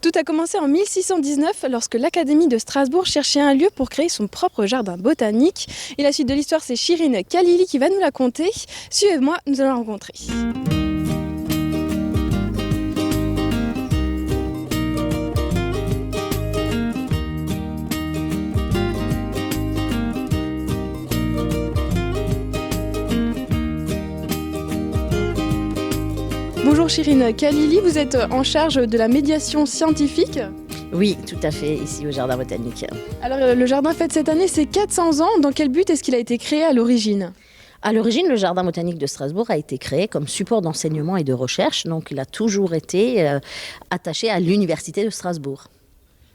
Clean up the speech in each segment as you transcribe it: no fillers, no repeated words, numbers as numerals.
Tout a commencé en 1619 lorsque l'Académie de Strasbourg cherchait un lieu pour créer son propre jardin botanique. Et la suite de l'histoire, c'est Chirine Khalili qui va nous la conter. Suivez-moi, nous allons la rencontrer. Bonjour Chirine Khalili, vous êtes en charge de la médiation scientifique. Oui, tout à fait, ici au Jardin botanique. Alors le jardin fête cette année ses 400 ans. Dans quel but est-ce qu'il a été créé à l'origine ? À l'origine, le Jardin botanique de Strasbourg a été créé comme support d'enseignement et de recherche, donc il a toujours été attaché à l'Université de Strasbourg.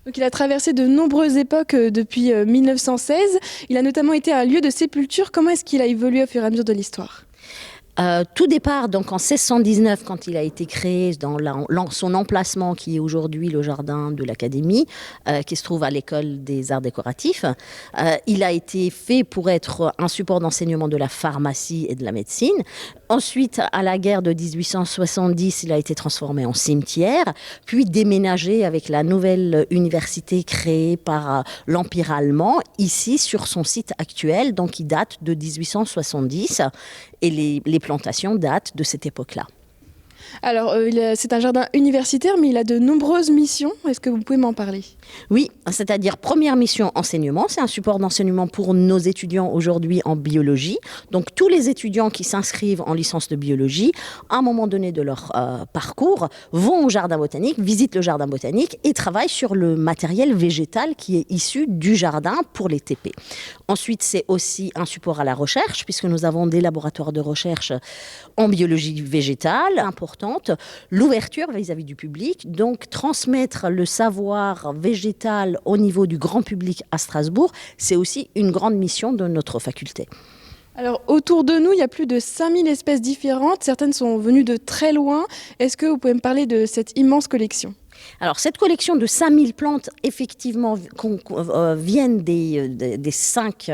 Donc, il a traversé de nombreuses époques depuis 1916. Il a notamment été un lieu de sépulture. Comment est-ce qu'il a évolué au fur et à mesure de l'histoire ? Tout départ donc en 1619 quand il a été créé dans son emplacement qui est aujourd'hui le jardin de l'Académie qui se trouve à l'école des arts décoratifs. Il a été fait pour être un support d'enseignement de la pharmacie et de la médecine. Ensuite, à la guerre de 1870, il a été transformé en cimetière, puis déménagé avec la nouvelle université créée par l'Empire allemand, ici sur son site actuel, donc qui date de 1870, et les plantations datent de cette époque-là. Alors, c'est un jardin universitaire, mais il a de nombreuses missions. Est-ce que vous pouvez m'en parler ? Oui, c'est-à-dire première mission enseignement, c'est un support d'enseignement pour nos étudiants aujourd'hui en biologie. Donc tous les étudiants qui s'inscrivent en licence de biologie, à un moment donné de leur parcours, vont au jardin botanique, visitent le jardin botanique et travaillent sur le matériel végétal qui est issu du jardin pour les TP. Ensuite, c'est aussi un support à la recherche, puisque nous avons des laboratoires de recherche en biologie végétale importante, l'ouverture vis-à-vis du public, donc transmettre le savoir végétal au niveau du grand public à Strasbourg, c'est aussi une grande mission de notre faculté. Alors, autour de nous, il y a plus de 5000 espèces différentes. Certaines sont venues de très loin. Est-ce que vous pouvez me parler de cette immense collection ? Alors, cette collection de 5000 plantes, effectivement, viennent des 5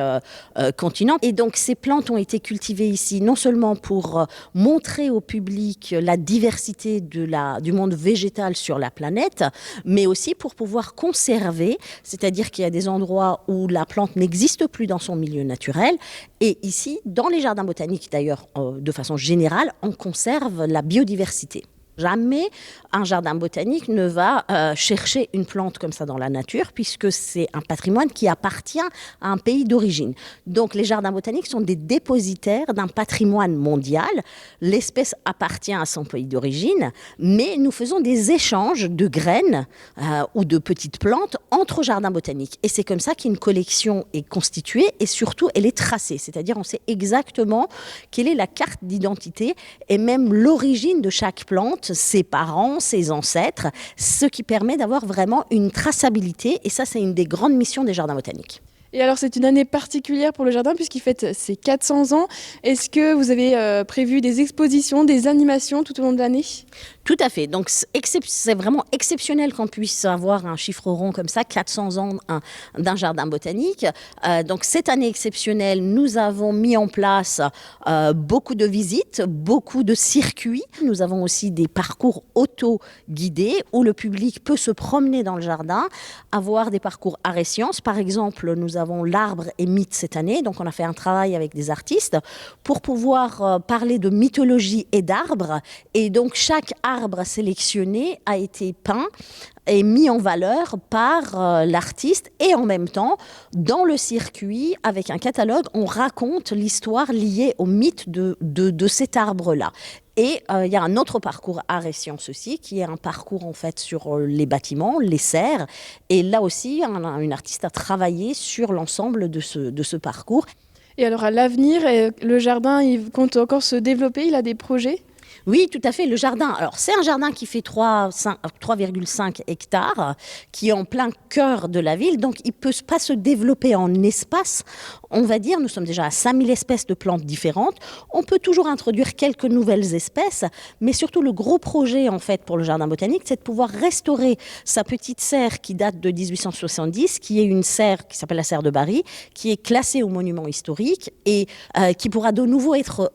continents. Et donc, ces plantes ont été cultivées ici, non seulement pour montrer au public la diversité du monde végétal sur la planète, mais aussi pour pouvoir conserver, c'est-à-dire qu'il y a des endroits où la plante n'existe plus dans son milieu naturel. Et ici, dans les jardins botaniques, d'ailleurs, de façon générale, on conserve la biodiversité. Jamais un jardin botanique ne va chercher une plante comme ça dans la nature, puisque c'est un patrimoine qui appartient à un pays d'origine. Donc les jardins botaniques sont des dépositaires d'un patrimoine mondial. L'espèce appartient à son pays d'origine, mais nous faisons des échanges de graines ou de petites plantes entre jardins botaniques. Et c'est comme ça qu'une collection est constituée et surtout elle est tracée. C'est-à-dire on sait exactement quelle est la carte d'identité et même l'origine de chaque plante, ses parents, ses ancêtres, ce qui permet d'avoir vraiment une traçabilité. Et ça, c'est une des grandes missions des jardins botaniques. Et alors, c'est une année particulière pour le jardin puisqu'il fête ses 400 ans. Est-ce que vous avez prévu des expositions, des animations tout au long de l'année ? Tout à fait. Donc, c'est vraiment exceptionnel qu'on puisse avoir un chiffre rond comme ça, 400 ans d'un jardin botanique. Donc, cette année exceptionnelle, nous avons mis en place beaucoup de visites, beaucoup de circuits. Nous avons aussi des parcours auto-guidés où le public peut se promener dans le jardin, avoir des parcours arts et sciences. Par exemple, nous avons l'arbre et mythe cette année. Donc, on a fait un travail avec des artistes pour pouvoir parler de mythologie et d'arbres. Et donc, chaque arbre sélectionné a été peint et mis en valeur par l'artiste. Et en même temps, dans le circuit, avec un catalogue, on raconte l'histoire liée au mythe de cet arbre-là. Et il y a un autre parcours art et sciences aussi, qui est un parcours en fait sur les bâtiments, les serres. Et là aussi, une artiste a travaillé sur l'ensemble de ce parcours. Et alors à l'avenir, le jardin, il compte encore se développer, il a des projets ? Oui, tout à fait. Le jardin, alors c'est un jardin qui fait 3,5 hectares, qui est en plein cœur de la ville. Donc, il ne peut pas se développer en espace. On va dire, nous sommes déjà à 5000 espèces de plantes différentes. On peut toujours introduire quelques nouvelles espèces. Mais surtout, le gros projet, en fait, pour le jardin botanique, c'est de pouvoir restaurer sa petite serre qui date de 1870, qui est une serre qui s'appelle la serre de Bari, qui est classée au monument historique et qui pourra de nouveau être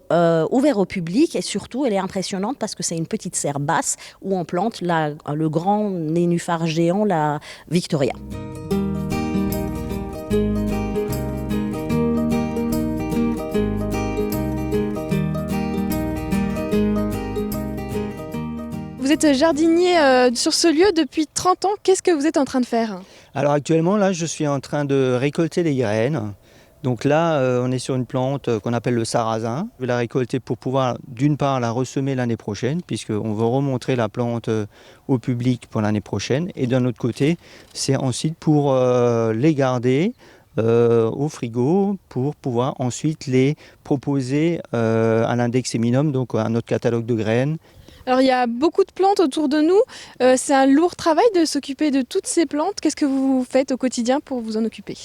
ouverte au public. Et surtout, elle est impressionnante parce que c'est une petite serre basse où on plante le grand nénuphar géant, la Victoria. Vous êtes jardinier sur ce lieu depuis 30 ans. Qu'est-ce que vous êtes en train de faire? Alors actuellement, là, je suis en train de récolter les graines. Donc là, on est sur une plante qu'on appelle le sarrasin. Je vais la récolter pour pouvoir, d'une part, la ressemer l'année prochaine, puisqu'on veut remontrer la plante au public pour l'année prochaine. Et d'un autre côté, c'est ensuite pour les garder au frigo, pour pouvoir ensuite les proposer à l'index Seminum, donc à notre catalogue de graines. Alors il y a beaucoup de plantes autour de nous. C'est un lourd travail de s'occuper de toutes ces plantes. Qu'est-ce que vous faites au quotidien pour vous en occuper?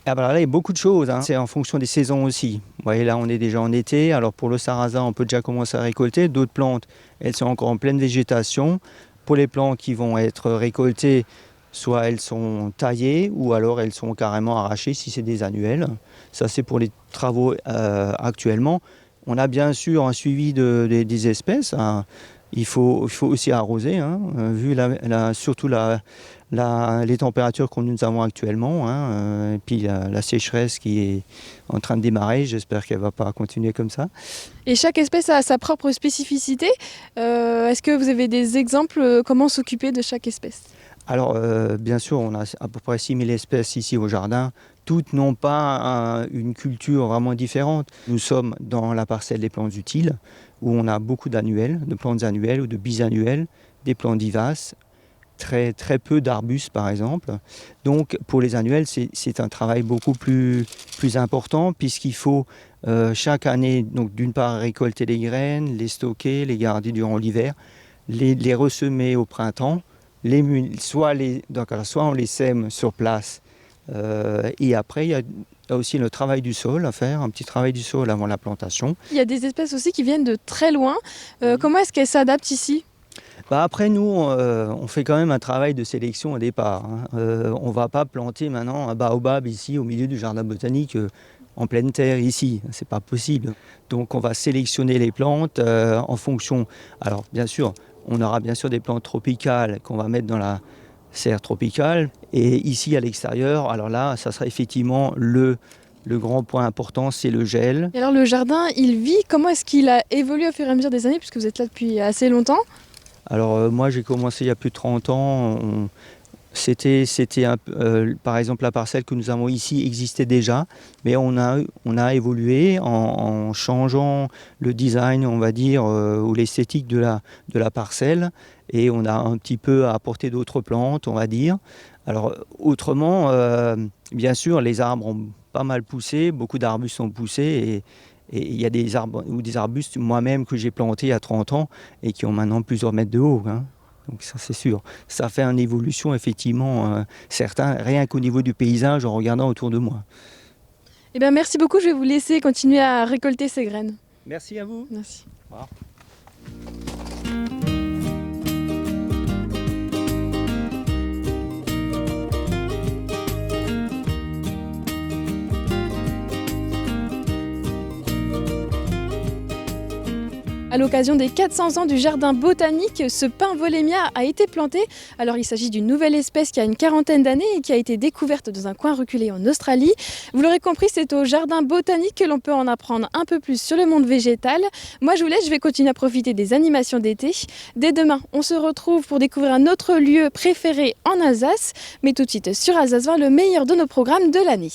Ah bah là, il y a beaucoup de choses, hein. C'est en fonction des saisons aussi. Vous voyez, là, on est déjà en été. Alors pour le sarrasin, on peut déjà commencer à récolter. D'autres plantes, elles sont encore en pleine végétation. Pour les plantes qui vont être récoltées, soit elles sont taillées ou alors elles sont carrément arrachées si c'est des annuelles. Ça, c'est pour les travaux actuellement. On a bien sûr un suivi des espèces, hein. Il faut aussi arroser, hein, vu surtout les températures que nous avons actuellement, hein, et puis la sécheresse qui est en train de démarrer. J'espère qu'elle ne va pas continuer comme ça. Et chaque espèce a sa propre spécificité. Est-ce que vous avez des exemples comment s'occuper de chaque espèce? Alors, bien sûr, on a à peu près 6000 espèces ici au jardin. Toutes n'ont pas une culture vraiment différente. Nous sommes dans la parcelle des plantes utiles, où on a beaucoup d'annuelles, de plantes annuelles ou de bisannuelles, des plantes vivaces, très peu d'arbustes par exemple. Donc pour les annuelles, c'est un travail beaucoup plus important, puisqu'il faut chaque année, donc d'une part récolter les graines, les stocker, les garder durant l'hiver, les ressemer au printemps, soit on les sème sur place, et après il y a aussi le travail du sol à faire, un petit travail du sol avant la plantation. Il y a des espèces aussi qui viennent de très loin. Comment est-ce qu'elles s'adaptent ici? Après nous, on fait quand même un travail de sélection au départ, hein. On ne va pas planter maintenant un baobab ici au milieu du jardin botanique en pleine terre ici, c'est pas possible. Donc on va sélectionner les plantes en fonction. Alors bien sûr, on aura bien sûr des plantes tropicales qu'on va mettre dans la serre tropicale. Et ici à l'extérieur, alors là, ça sera effectivement le grand point important, c'est le gel. Et alors le jardin, il vit, comment est-ce qu'il a évolué au fur et à mesure des années, puisque vous êtes là depuis assez longtemps? Alors moi j'ai commencé il y a plus de 30 ans. C'était par exemple la parcelle que nous avons ici existait déjà, mais on a évolué en changeant le design, on va dire, ou l'esthétique de la parcelle, et on a un petit peu apporté d'autres plantes, on va dire. Alors autrement, bien sûr, les arbres ont pas mal poussé, beaucoup d'arbustes ont poussé, et il y a des arbres ou des arbustes moi-même que j'ai plantés il y a 30 ans et qui ont maintenant plusieurs mètres de haut, hein. Donc ça c'est sûr. Ça fait une évolution effectivement certain, rien qu'au niveau du paysage en regardant autour de moi. Eh bien merci beaucoup, je vais vous laisser continuer à récolter ces graines. Merci à vous. Merci. Au revoir. À l'occasion des 400 ans du jardin botanique, ce pin volémia a été planté. Alors il s'agit d'une nouvelle espèce qui a une quarantaine d'années et qui a été découverte dans un coin reculé en Australie. Vous l'aurez compris, c'est au jardin botanique que l'on peut en apprendre un peu plus sur le monde végétal. Moi je vous laisse, je vais continuer à profiter des animations d'été. Dès demain, on se retrouve pour découvrir un autre lieu préféré en Alsace. Mais tout de suite sur Alsace 20, le meilleur de nos programmes de l'année.